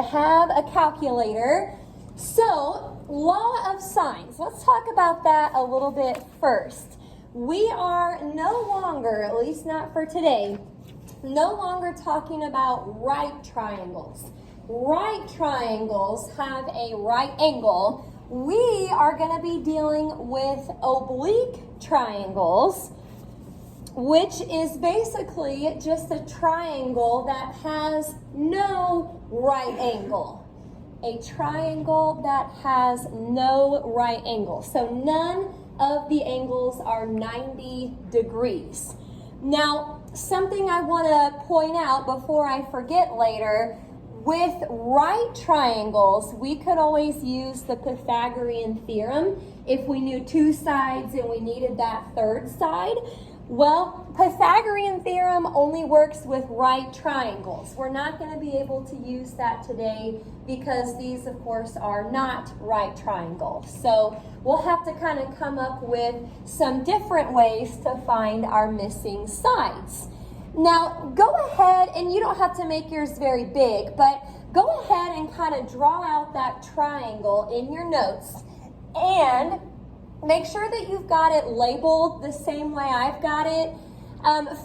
Have a calculator. So, law of sines. Let's talk about that a little bit first. We are no longer, at least not for today, no longer talking about right triangles. Right triangles have a right angle. We are going to be dealing with oblique triangles, which is basically just a triangle that has no right angle. A triangle that has no right angle. So none of the angles are 90 degrees. Now, something I want to point out before I forget later, with right triangles, we could always use the Pythagorean theorem if we knew two sides and we needed that third side. Well, Pythagorean theorem only works with right triangles. We're not going to be able to use that today because these, of course, are not right triangles. So we'll have to kind of come up with some different ways to find our missing sides. Now, go ahead, and you don't have to make yours very big, but go ahead and kind of draw out that triangle in your notes and make sure that you've got it labeled the same way I've got it.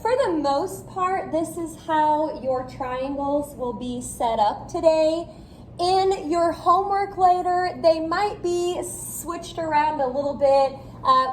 For the most part, this is how your triangles will be set up today. In your homework later, they might be switched around a little bit.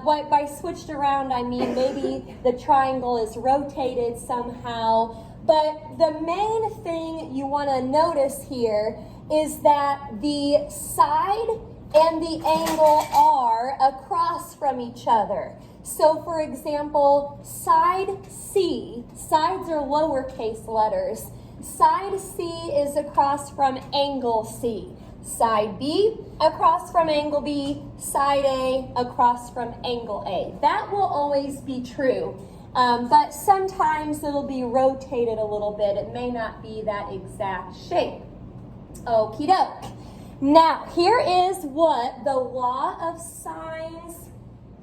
By switched around, I mean maybe the triangle is rotated somehow. But the main thing you want to notice here is that the side and the angle are across from each other. So for example, side C, sides are lowercase letters. Side C is across from angle C. Side B across from angle B. Side A across from angle A. That will always be true. But sometimes it'll be rotated a little bit. It may not be that exact shape. Okie doke. Now, here is what the law of sines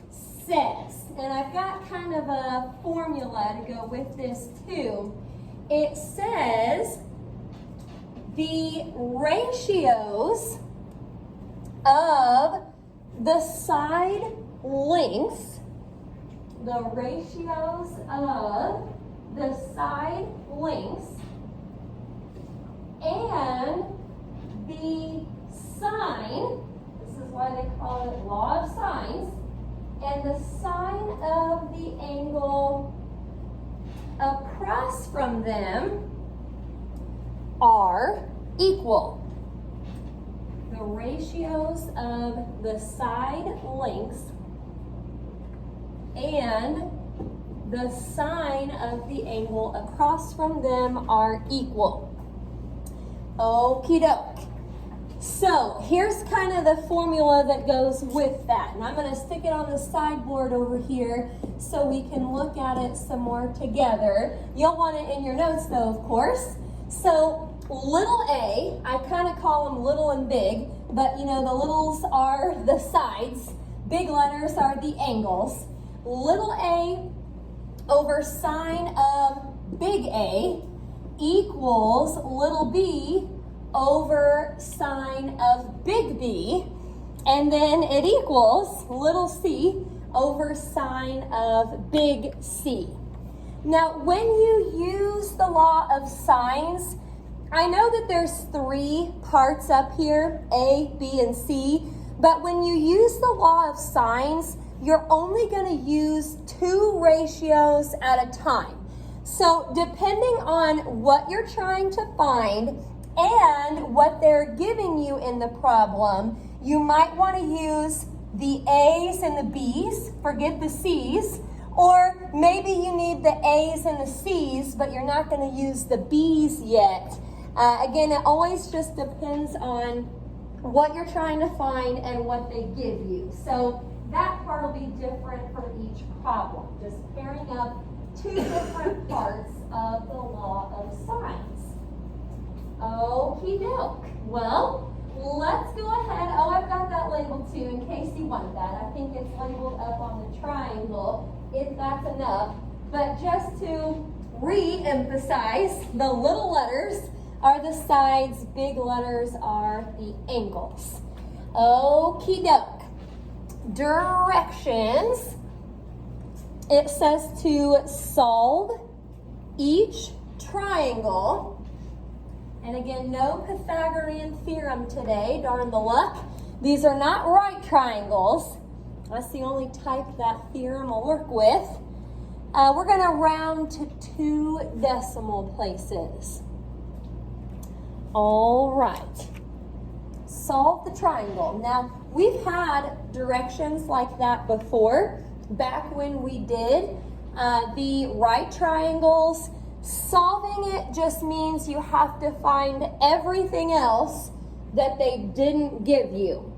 says. And I've got kind of a formula to go with this too. It says the ratios of the side lengths, and the sine, this is why they call it law of sines, and the sine of the angle across from them are equal. The ratios of the side lengths and the sine of the angle across from them are equal. Okie doke. So here's kind of the formula that goes with that. And I'm going to stick it on the sideboard over here so we can look at it some more together. You'll want it in your notes though, of course. So little a, I kind of call them little and big, but you know the littles are the sides. Big letters are the angles. Little a over sine of big A equals little b over sine of big B, and then it equals little c over sine of big C. Now, when you use the law of sines, I know that there's three parts up here, A, B, and C, but when you use the law of sines, you're only going to use two ratios at a time. So depending on what you're trying to find and what they're giving you in the problem, you might want to use the A's and the B's, forget the C's, or maybe you need the A's and the C's, but you're not going to use the B's yet. Again, it always just depends on what you're trying to find and what they give you. So that part will be different for each problem, just pairing up two different parts of the law of sines. Okie doke. Well, let's go ahead. Oh, I've got that labeled too in case you want that. I think it's labeled up on the triangle, if that's enough. But just to re-emphasize, the little letters are the sides, big letters are the angles. Okie doke. Directions. It says to solve each triangle. And again, no Pythagorean theorem today, darn the luck. These are not right triangles. That's the only type that theorem will work with. We're going to round to 2 decimal places. All right. Solve the triangle. Now, we've had directions like that before, back when we did the right triangles. Solving it just means you have to find everything else that they didn't give you.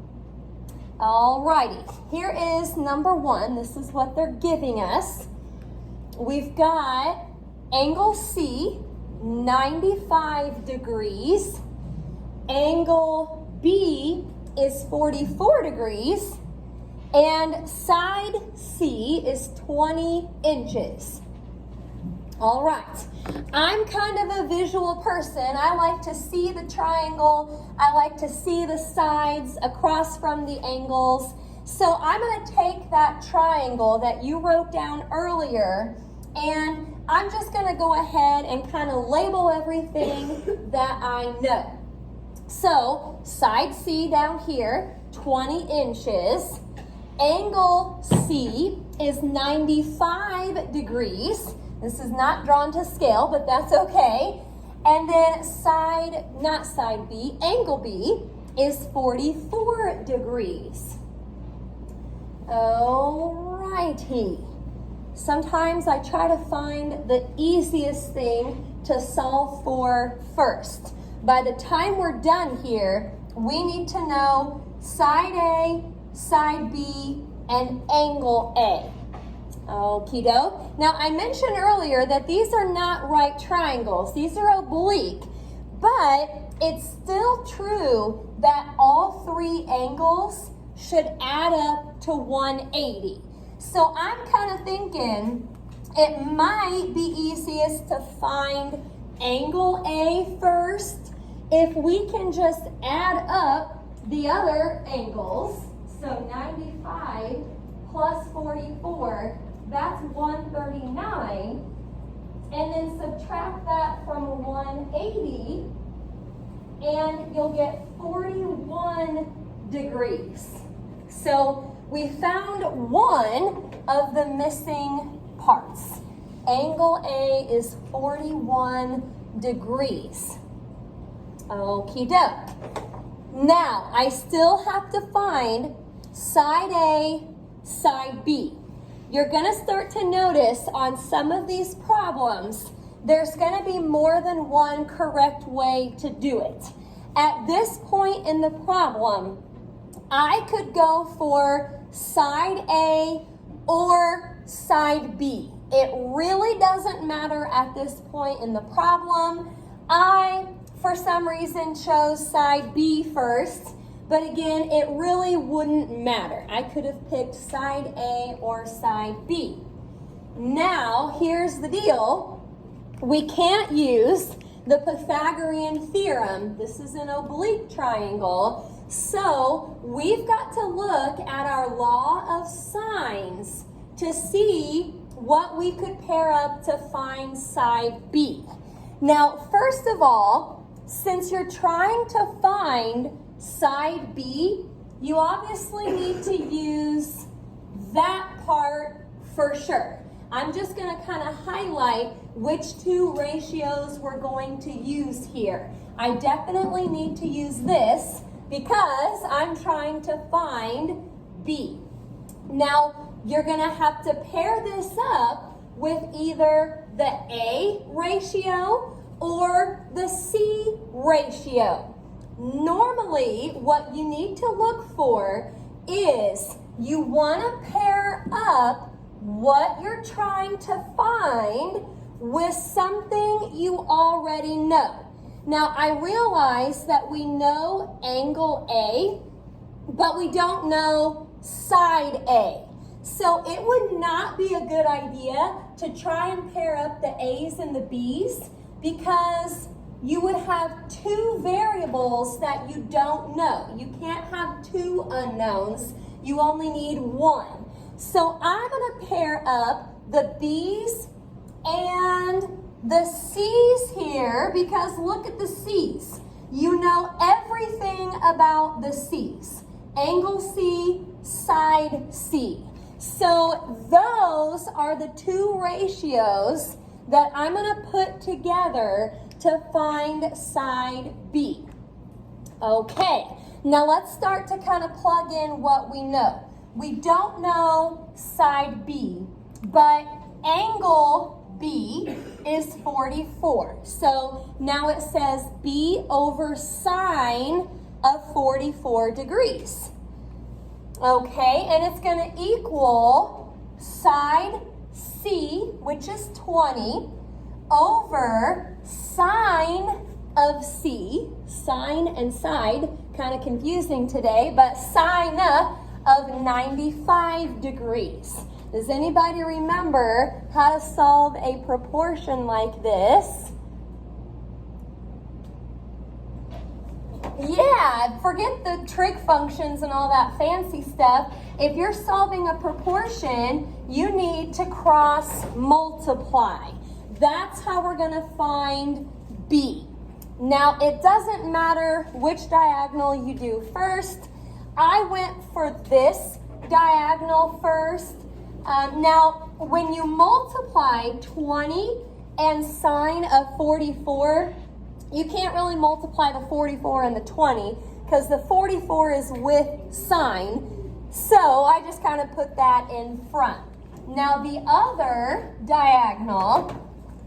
All righty. Here is number 1. This is what they're giving us. We've got angle C, 95 degrees. Angle B is 44 degrees. And side C is 20 inches. All right. I'm kind of a visual person. I like to see the triangle. I like to see the sides across from the angles. So I'm going to take that triangle that you wrote down earlier, and I'm just going to go ahead and kind of label everything that I know. So side C down here, 20 inches. Angle C is 95 degrees. This is not drawn to scale, but that's okay. And then angle B is 44 degrees. Alrighty. Sometimes I try to find the easiest thing to solve for first. By the time we're done here, we need to know side A, side B, and angle A. Okie doke. Now, I mentioned earlier that these are not right triangles. These are oblique. But it's still true that all 3 angles should add up to 180. So I'm kind of thinking it might be easiest to find angle A first if we can just add up the other angles. So 95 plus 44, that's 139. And then subtract that from 180, and you'll get 41 degrees. So we found one of the missing parts. Angle A is 41 degrees. Okie doke. Now, I still have to find side A, side B. You're going to start to notice on some of these problems, there's going to be more than one correct way to do it. At this point in the problem, I could go for side A or side B. It really doesn't matter at this point in the problem. I, for some reason, chose side B first. But again, it really wouldn't matter. I could have picked side A or side B. Now, here's the deal. We can't use the Pythagorean theorem. This is an oblique triangle. So we've got to look at our law of sines to see what we could pair up to find side B. Now, first of all, since you're trying to find side B, you obviously need to use that part for sure. I'm just going to kind of highlight which 2 ratios we're going to use here. I definitely need to use this because I'm trying to find B. Now, you're going to have to pair this up with either the A ratio or the C ratio. Normally, what you need to look for is you want to pair up what you're trying to find with something you already know. Now, I realize that we know angle A, but we don't know side A. So it would not be a good idea to try and pair up the A's and the B's because you would have two variables that you don't know. You can't have two unknowns. You only need one. So I'm going to pair up the B's and the C's here, because look at the C's. You know everything about the C's. Angle C, side C. So those are the two ratios that I'm going to put together to find side B. Okay, now let's start to kind of plug in what we know. We don't know side B, but angle B is 44. So now it says B over sine of 44 degrees. Okay, and it's going to equal side C, which is 20, over sine of C. Sine and side, kind of confusing today, but sine of 95 degrees. Does anybody remember how to solve a proportion like this? Yeah, forget the trig functions and all that fancy stuff. If you're solving a proportion, you need to cross multiply. That's how we're going to find B. Now, it doesn't matter which diagonal you do first. I went for this diagonal first. Now, when you multiply 20 and sine of 44, you can't really multiply the 44 and the 20 because the 44 is with sine. So I just kind of put that in front. Now the other diagonal,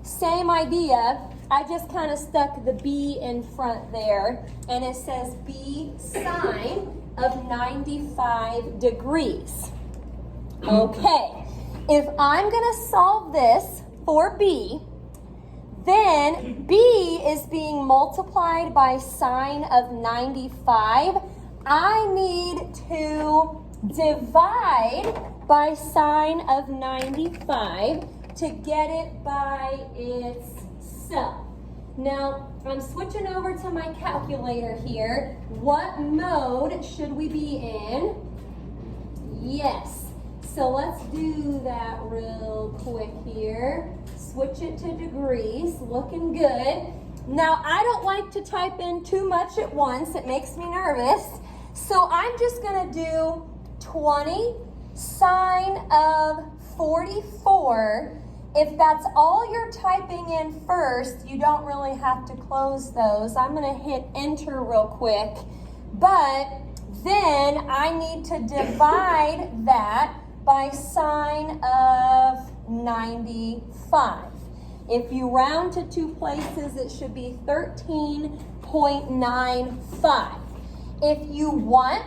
same idea. I just kind of stuck the B in front there, and it says B sine of 95 degrees. Okay, if I'm going to solve this for B, then B is being multiplied by sine of 95. I need to divide by sine of 95 to get it by itself. Now, I'm switching over to my calculator here. What mode should we be in? Yes. So let's do that real quick here. Switch it to degrees, looking good. Now, I don't like to type in too much at once. It makes me nervous. So I'm just going to do 20 sine of 44. If that's all you're typing in first, you don't really have to close those. I'm going to hit enter real quick. But then I need to divide that by sine of 95. If you round to two places, it should be 13.95. If you want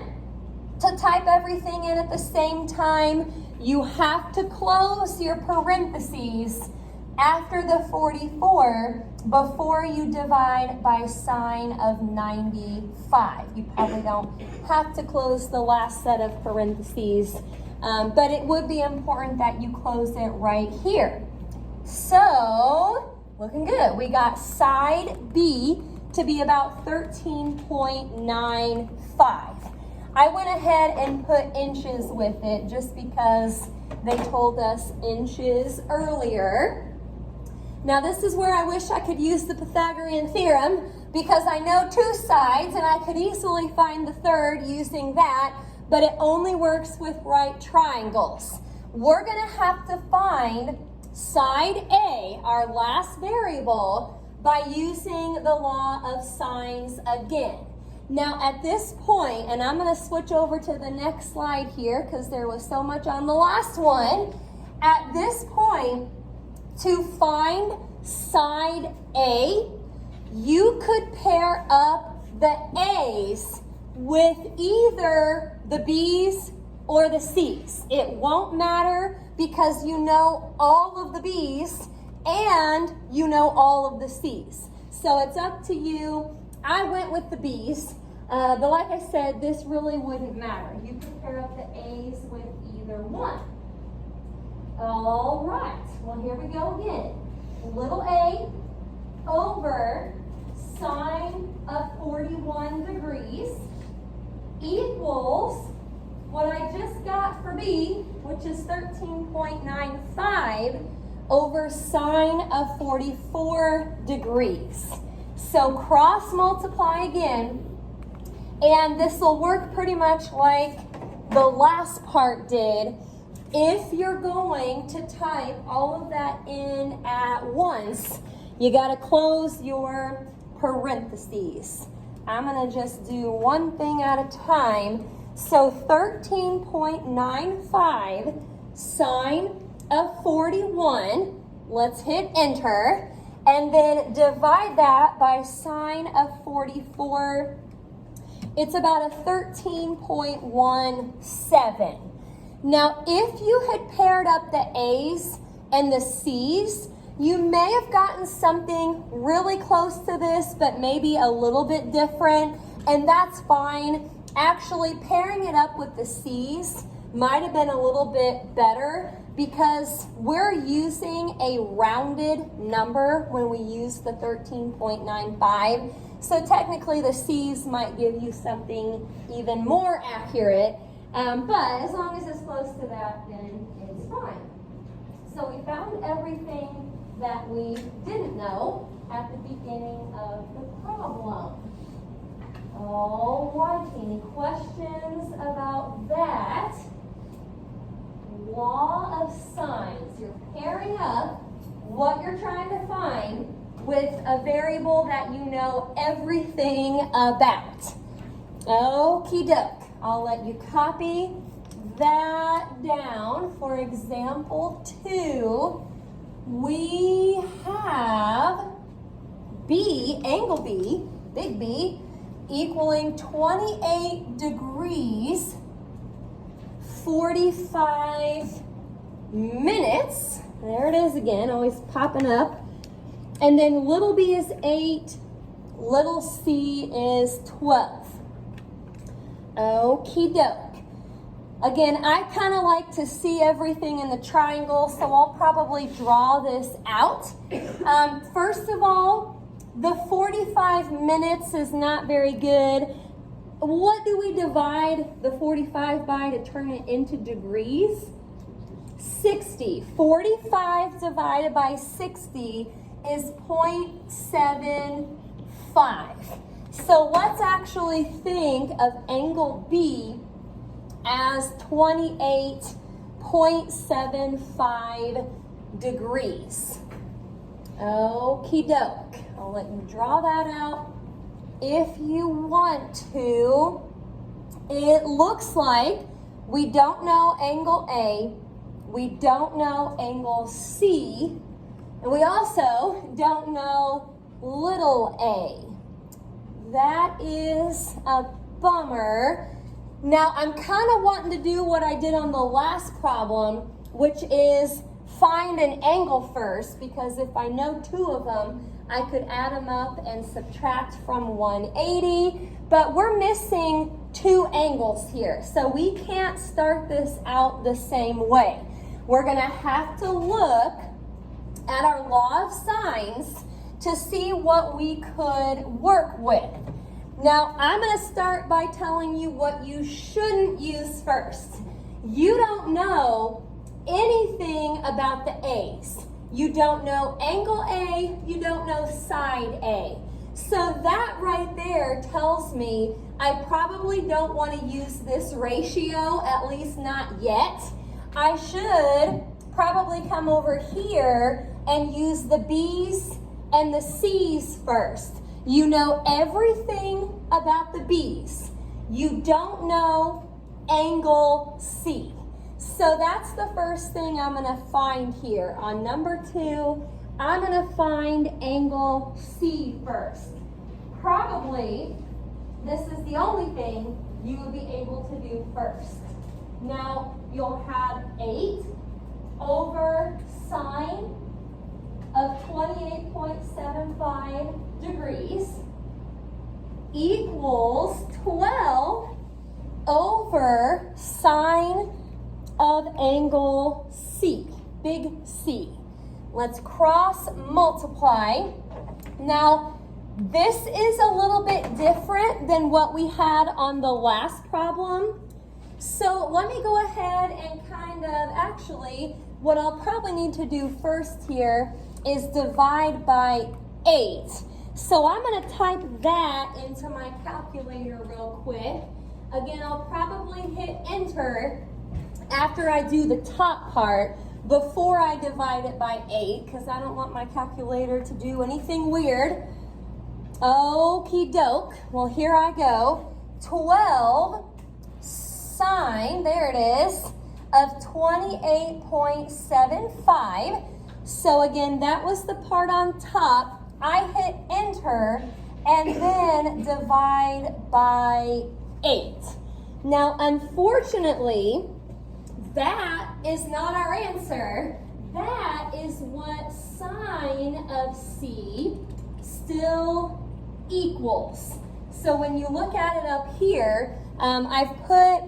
to type everything in at the same time, you have to close your parentheses after the 44 before you divide by sine of 95. You probably don't have to close the last set of parentheses, but it would be important that you close it right here. So, looking good. We got side B to be about 13.95. I went ahead and put inches with it just because they told us inches earlier. Now this is where I wish I could use the Pythagorean theorem, because I know two sides and I could easily find the third using that, but it only works with right triangles. We're going to have to find side A, our last variable, by using the law of sines again. Now at this point, and I'm going to switch over to the next slide here because there was so much on the last one. At this point, to find side A, you could pair up the A's with either the B's or the C's. It won't matter because you know all of the B's and you know all of the C's. So it's up to you. I went with the B's, but like I said, this really wouldn't matter. You could pair up the A's with either one. All right, well here we go again. Little a over sine of 41 degrees equals what I just got for B, which is 13.95 over sine of 44 degrees. So cross multiply again, and this will work pretty much like the last part did. If you're going to type all of that in at once, you got to close your parentheses. I'm going to just do one thing at a time. So 13.95 sine of 41, let's hit enter, and then divide that by sine of 44. It's about a 13.17. Now, if you had paired up the A's and the C's, you may have gotten something really close to this, but maybe a little bit different, and that's fine. Actually, pairing it up with the C's might have been a little bit better because we're using a rounded number when we use the 13.95. So technically the C's might give you something even more accurate, but as long as it's close to that, then it's fine. So we found everything that we didn't know at the beginning of the problem. All right, any questions about that? Law of sines. You're pairing up what you're trying to find with a variable that you know everything about. Okie doke. I'll let you copy that down. For example 2, we have B, angle B, big B, equaling 28 degrees, 45 minutes. There it is again, always popping up. And then little b is 8, little c is 12. Okie doke. Again, I kind of like to see everything in the triangle, so I'll probably draw this out. First of all, the 45 minutes is not very good. What do we divide the 45 by to turn it into degrees? 60. 45 divided by 60 is 0.75. So let's actually think of angle B as 28.75 degrees. Okie doke. I'll let you draw that out if you want to. It looks like we don't know angle A, we don't know angle C, and we also don't know little a. That is a bummer. Now, I'm kind of wanting to do what I did on the last problem, which is find an angle first, because if I know 2 of them, I could add them up and subtract from 180, but we're missing 2 angles here, so we can't start this out the same way. We're going to have to look at our law of sines to see what we could work with. Now, I'm going to start by telling you what you shouldn't use first. You don't know anything about the A's. You don't know angle A, you don't know side A. So that right there tells me I probably don't want to use this ratio, at least not yet. I should probably come over here and use the B's and the C's first. You know everything about the B's. You don't know angle C. So that's the first thing I'm going to find here. On number 2, I'm going to find angle C first. Probably this is the only thing you would be able to do first. Now you'll have 8 over sine of 28.75 degrees equals 12 over sine of angle C, big C. Let's cross multiply. Now, This is a little bit different than what we had on the last problem. So let me go ahead and actually, what I'll probably need to do first here is divide by 8. So I'm going to type that into my calculator real quick. Again, I'll probably hit enter after I do the top part before I divide it by 8 because I don't want my calculator to do anything weird. Okie doke. Well, here I go. 12 sine, there it is, of 28.75. So again, that was the part on top. I hit enter and then divide by 8. Now, unfortunately, that is not our answer. That is what sine of C still equals. So when you look at it up here, I've put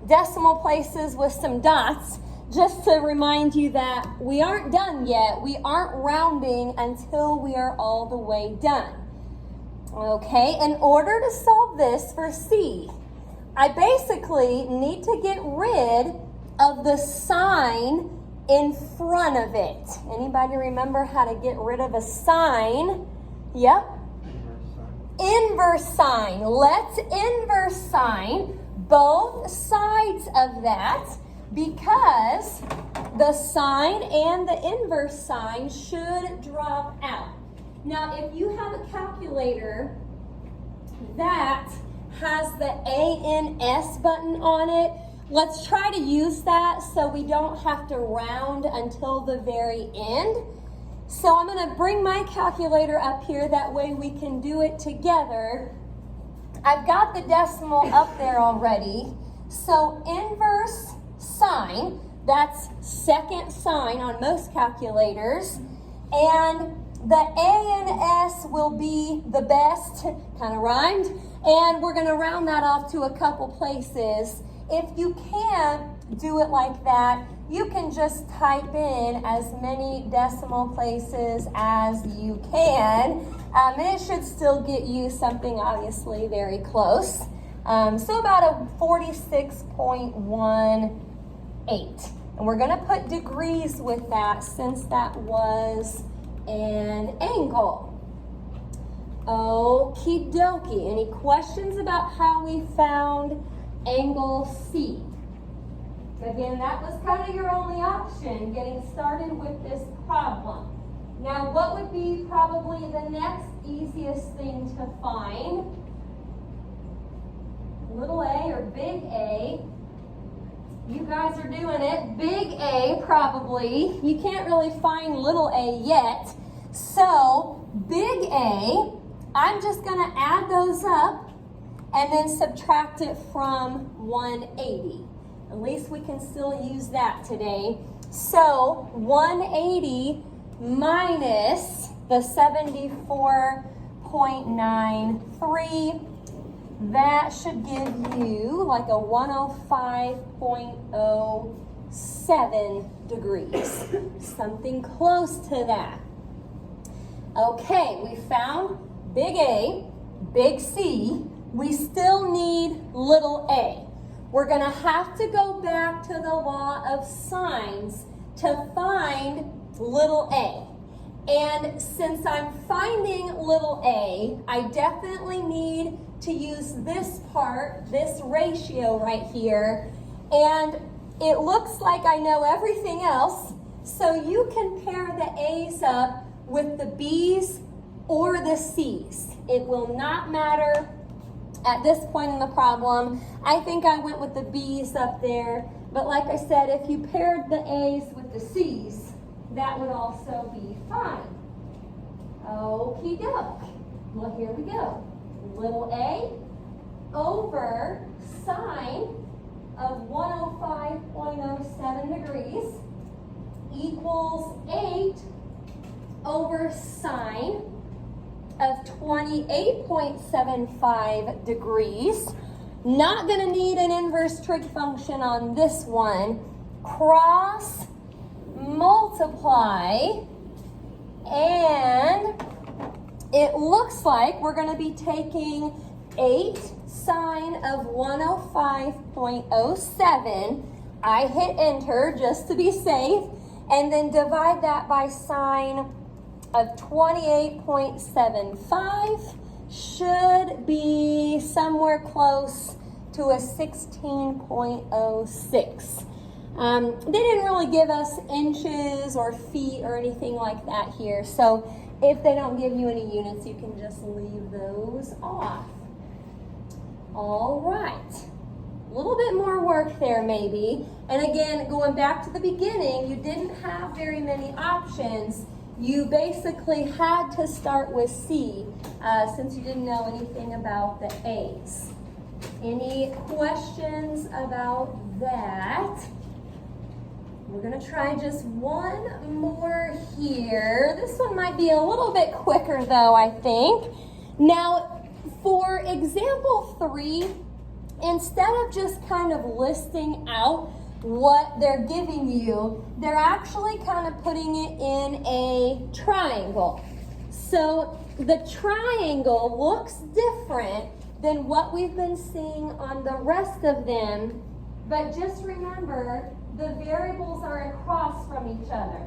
decimal places with some dots just to remind you that we aren't done yet. We aren't rounding until we are all the way done. Okay, in order to solve this for C, I basically need to get rid of the sign in front of it. Anybody remember how to get rid of a sign? Yep. Inverse sign. Let's inverse sign both sides of that because the sign and the inverse sign should drop out. Now, if you have a calculator that has the ANS button on it, let's try to use that so we don't have to round until the very end. So I'm going to bring my calculator up here, that way we can do it together. I've got the decimal up there already. So inverse sine, that's second sign on most calculators. And the ANS will be the best, kind of rhymed. And we're going to round that off to a couple places. If you can't do it like that, you can just type in as many decimal places as you can. And it should still get you something obviously very close. So about a 46.18. And we're going to put degrees with that since that was an angle. Okie dokie. Any questions about how we found angle C? Again, that was kind of your only option getting started with this problem. Now, what would be probably the next easiest thing to find? Little a or big A. You guys are doing it. Big A, probably. You can't really find little a yet. So, big A, I'm just going to add those up and then subtract it from 180. At least we can still use that today. So 180 minus the 74.93, that should give you like a 105.07 degrees. Something close to that. Okay, we found big A, big C. We still need little a. We're going to have to go back to the law of sines to find little a. And since I'm finding little a, I definitely need to use this part, this ratio right here. And it looks like I know everything else. So you can pair the A's up with the B's or the C's. It will not matter at this point in the problem. I think I went with the B's up there, but like I said, if you paired the A's with the C's, that would also be fine. Okie doke. Well, here we go. Little a over sine of 105.07 degrees equals 8 over sine of 28.75 degrees. Not going to need an inverse trig function on this one. Cross multiply and it looks like we're going to be taking 8 sine of 105.07. I hit enter just to be safe, and then divide that by sine of 28.75. Should be somewhere close to a 16.06. They didn't really give us inches or feet or anything like that here, so if they don't give you any units, you can just leave those off. All right, a little bit more work there maybe. And again, going back to the beginning, you didn't have very many options. You basically had to start with C since you didn't know anything about the A's. Any questions about that? We're going to try just one more here. This one might be a little bit quicker though, I think. Now, for example 3, instead of just kind of listing out what they're giving you, they're actually kind of putting it in a triangle. So the triangle looks different than what we've been seeing on the rest of them, but just remember, the variables are across from each other.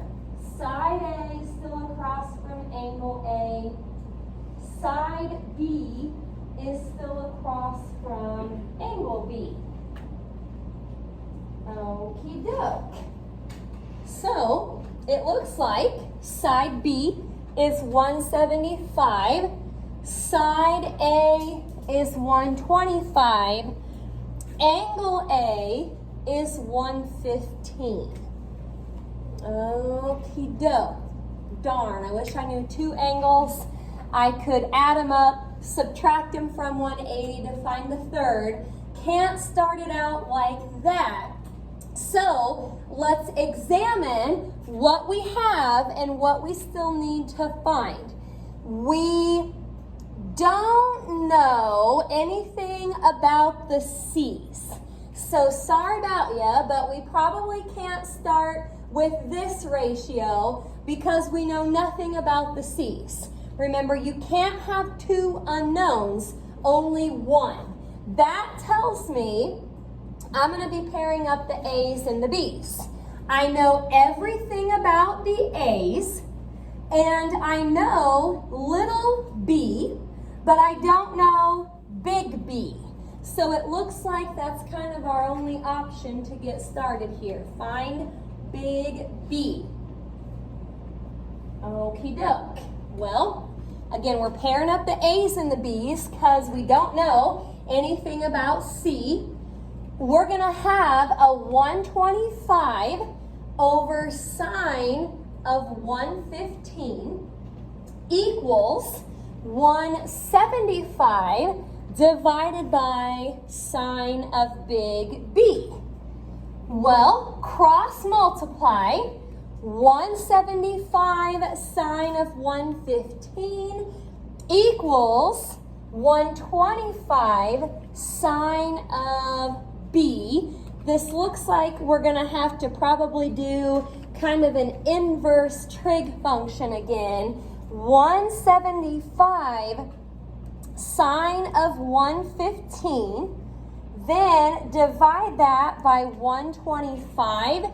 Side A is still across from angle A. Side B is still across from angle B. Okie doke. So it looks like side B is 175. Side A is 125. Angle A is 115. Okie doke. Darn, I wish I knew 2 angles. I could add them up, subtract them from 180 to find the third. Can't start it out like that. So let's examine what we have and what we still need to find. We don't know anything about the C's. So sorry about you, but we probably can't start with this ratio because we know nothing about the C's. Remember, you can't have 2 unknowns, only 1. That tells me I'm going to be pairing up the A's and the B's. I know everything about the A's, and I know little b, but I don't know big B. So it looks like that's kind of our only option to get started here. Find big B. Okie doke. Well, again, we're pairing up the A's and the B's because we don't know anything about C. We're going to have a 125 over sine of 115 equals 175 divided by sine of big B. Well, cross multiply 175 sine of 115 equals 125 sine of B. This looks like we're going to have to probably do kind of an inverse trig function again. 175 sine of 115, then divide that by 125.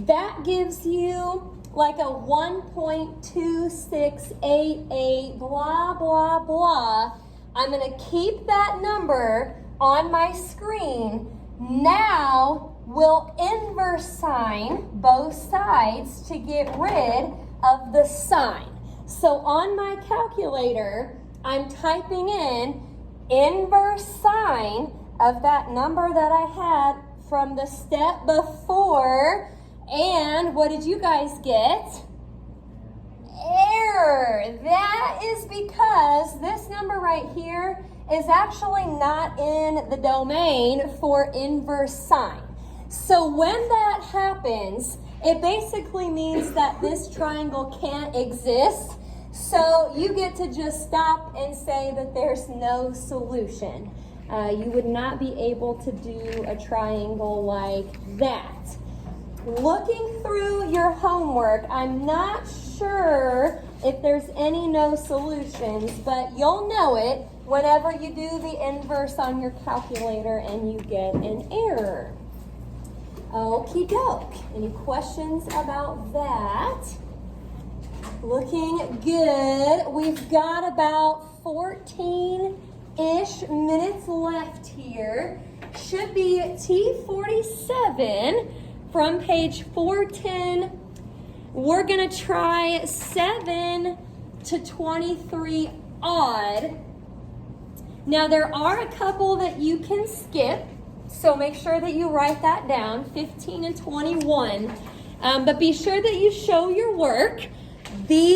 That gives you like a 1.2688 blah, blah, blah. I'm going to keep that number on my screen. Now we'll inverse sine both sides to get rid of the sine. So on my calculator, I'm typing in inverse sine of that number that I had from the step before. And what did you guys get? Error. That is because this number right here is actually not in the domain for inverse sine. So when that happens, it basically means that this triangle can't exist. So you get to just stop and say that there's no solution. You would not be able to do a triangle like that. Looking through your homework, I'm not sure if there's any no solutions, but you'll know it whenever you do the inverse on your calculator and you get an error. Okie doke. Any questions about that? Looking good. We've got about 14-ish minutes left here. Should be T47 from page 410. We're going to try 7 to 23 odd. Now there are a couple that you can skip, so make sure that you write that down, 15 and 21. But be sure that you show your work. These